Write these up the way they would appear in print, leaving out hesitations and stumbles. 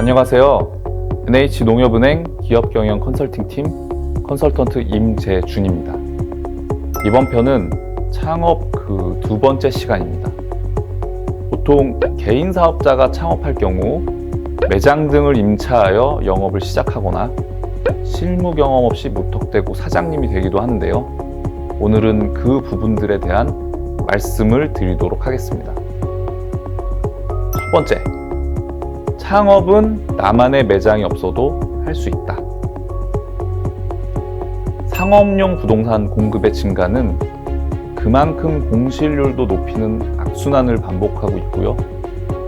안녕하세요. NH농협은행 기업경영 컨설팅팀 컨설턴트 임재준입니다. 이번 편은 창업 그 두 번째 시간입니다. 보통 개인 사업자가 창업할 경우 매장 등을 임차하여 영업을 시작하거나 실무 경험 없이 무턱대고 사장님이 되기도 하는데요. 오늘은 그 부분들에 대한 말씀을 드리도록 하겠습니다. 첫 번째, 창업은 나만의 매장이 없어도 할 수 있다. 상업용 부동산 공급의 증가는 그만큼 공실률도 높이는 악순환을 반복하고 있고요.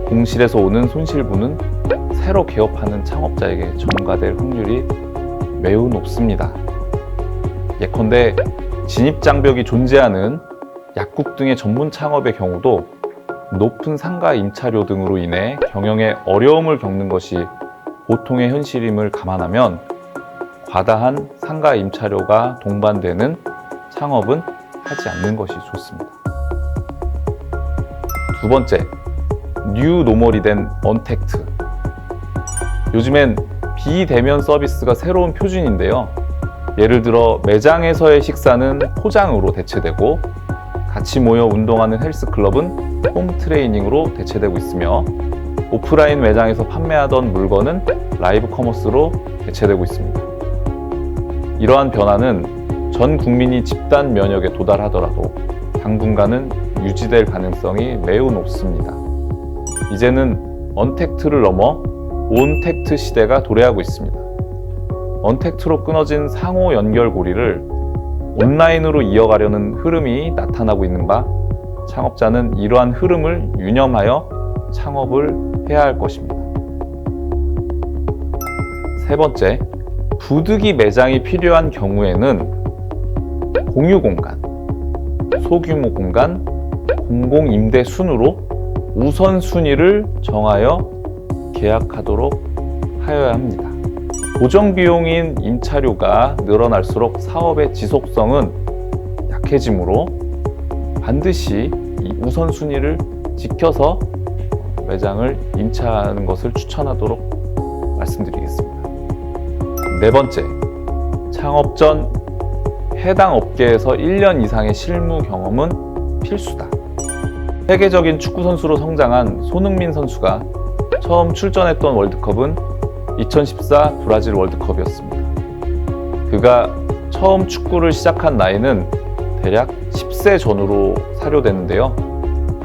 공실에서 오는 손실분은 새로 개업하는 창업자에게 전가될 확률이 매우 높습니다. 예컨대 진입장벽이 존재하는 약국 등의 전문 창업의 경우도 높은 상가 임차료 등으로 인해 경영에 어려움을 겪는 것이 보통의 현실임을 감안하면 과다한 상가 임차료가 동반되는 창업은 하지 않는 것이 좋습니다. 두 번째, 뉴 노멀이 된 언택트. 요즘엔 비대면 서비스가 새로운 표준인데요. 예를 들어 매장에서의 식사는 포장으로 대체되고 같이 모여 운동하는 헬스클럽은 홈 트레이닝으로 대체되고 있으며 오프라인 매장에서 판매하던 물건은 라이브 커머스로 대체되고 있습니다. 이러한 변화는 전 국민이 집단 면역에 도달하더라도 당분간은 유지될 가능성이 매우 높습니다. 이제는 언택트를 넘어 온택트 시대가 도래하고 있습니다. 언택트로 끊어진 상호 연결고리를 온라인으로 이어가려는 흐름이 나타나고 있는 바 창업자는 이러한 흐름을 유념하여 창업을 해야 할 것입니다. 세 번째, 부득이 매장이 필요한 경우에는 공유 공간, 소규모 공간, 공공임대 순으로 우선순위를 정하여 계약하도록 하여야 합니다. 고정비용인 임차료가 늘어날수록 사업의 지속성은 약해지므로 반드시 이 우선순위를 지켜서 매장을 임차하는 것을 추천하도록 말씀드리겠습니다. 네 번째, 창업 전 해당 업계에서 1년 이상의 실무 경험은 필수다. 세계적인 축구선수로 성장한 손흥민 선수가 처음 출전했던 월드컵은 2014 브라질 월드컵이었습니다. 그가 처음 축구를 시작한 나이는 대략 10세 전후로 사료되는데요.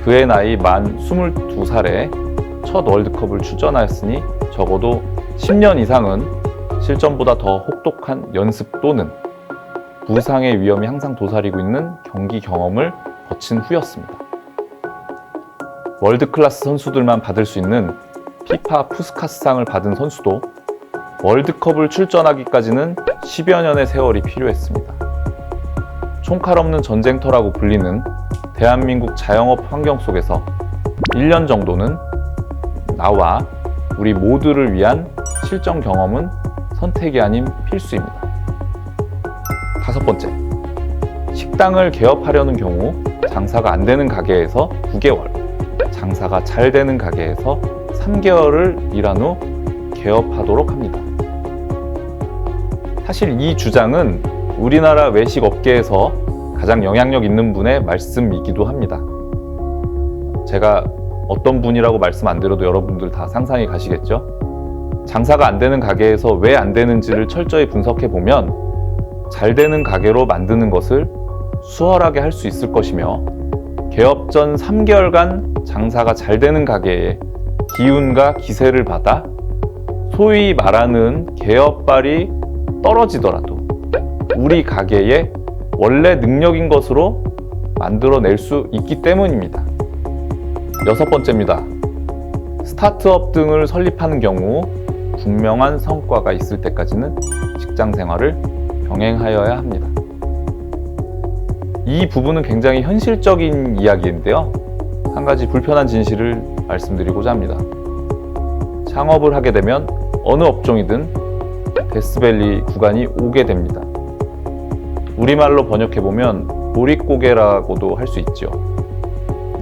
그의 나이 만 22살에 첫 월드컵을 출전하였으니 적어도 10년 이상은 실전보다 더 혹독한 연습 또는 부상의 위험이 항상 도사리고 있는 경기 경험을 거친 후였습니다. 월드클래스 선수들만 받을 수 있는 피파 푸스카스상을 받은 선수도 월드컵을 출전하기까지는 10여 년의 세월이 필요했습니다. 총칼 없는 전쟁터라고 불리는 대한민국 자영업 환경 속에서 1년 정도는 나와 우리 모두를 위한 실전 경험은 선택이 아닌 필수입니다. 다섯 번째, 식당을 개업하려는 경우 장사가 안 되는 가게에서 9개월, 장사가 잘 되는 가게에서 3개월을 일한 후 개업하도록 합니다. 사실 이 주장은 우리나라 외식 업계에서 가장 영향력 있는 분의 말씀이기도 합니다. 제가 어떤 분이라고 말씀 안 드려도 여러분들 다 상상이 가시겠죠? 장사가 안 되는 가게에서 왜 안 되는지를 철저히 분석해 보면 잘 되는 가게로 만드는 것을 수월하게 할 수 있을 것이며 개업 전 3개월간 장사가 잘 되는 가게에 기운과 기세를 받아 소위 말하는 개업발이 떨어지더라도 우리 가게의 원래 능력인 것으로 만들어낼 수 있기 때문입니다. 여섯 번째입니다. 스타트업 등을 설립하는 경우 분명한 성과가 있을 때까지는 직장 생활을 병행하여야 합니다. 이 부분은 굉장히 현실적인 이야기인데요. 한 가지 불편한 진실을 말씀드리고자 합니다. 창업을 하게 되면 어느 업종이든 데스밸리 구간이 오게 됩니다. 우리말로 번역해보면 보릿고개라고도 할 수 있죠.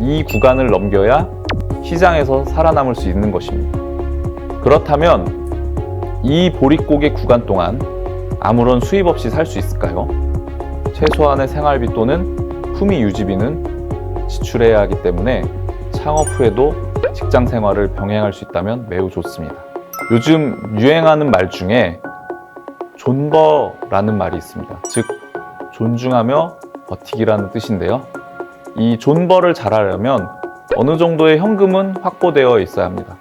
이 구간을 넘겨야 시장에서 살아남을 수 있는 것입니다. 그렇다면 이 보릿고개 구간 동안 아무런 수입 없이 살 수 있을까요? 최소한의 생활비 또는 품위 유지비는 지출해야 하기 때문에 창업 후에도 직장 생활을 병행할 수 있다면 매우 좋습니다. 요즘 유행하는 말 중에 존버라는 말이 있습니다. 즉, 존중하며 버티기라는 뜻인데요. 이 존버를 잘하려면 어느 정도의 현금은 확보되어 있어야 합니다.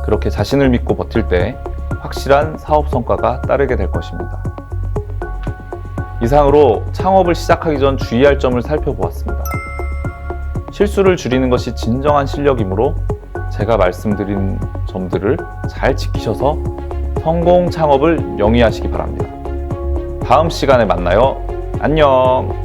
그렇게 자신을 믿고 버틸 때 확실한 사업 성과가 따르게 될 것입니다. 이상으로 창업을 시작하기 전 주의할 점을 살펴보았습니다. 실수를 줄이는 것이 진정한 실력이므로 제가 말씀드린 점들을 잘 지키셔서 성공 창업을 영위하시기 바랍니다. 다음 시간에 만나요. 안녕.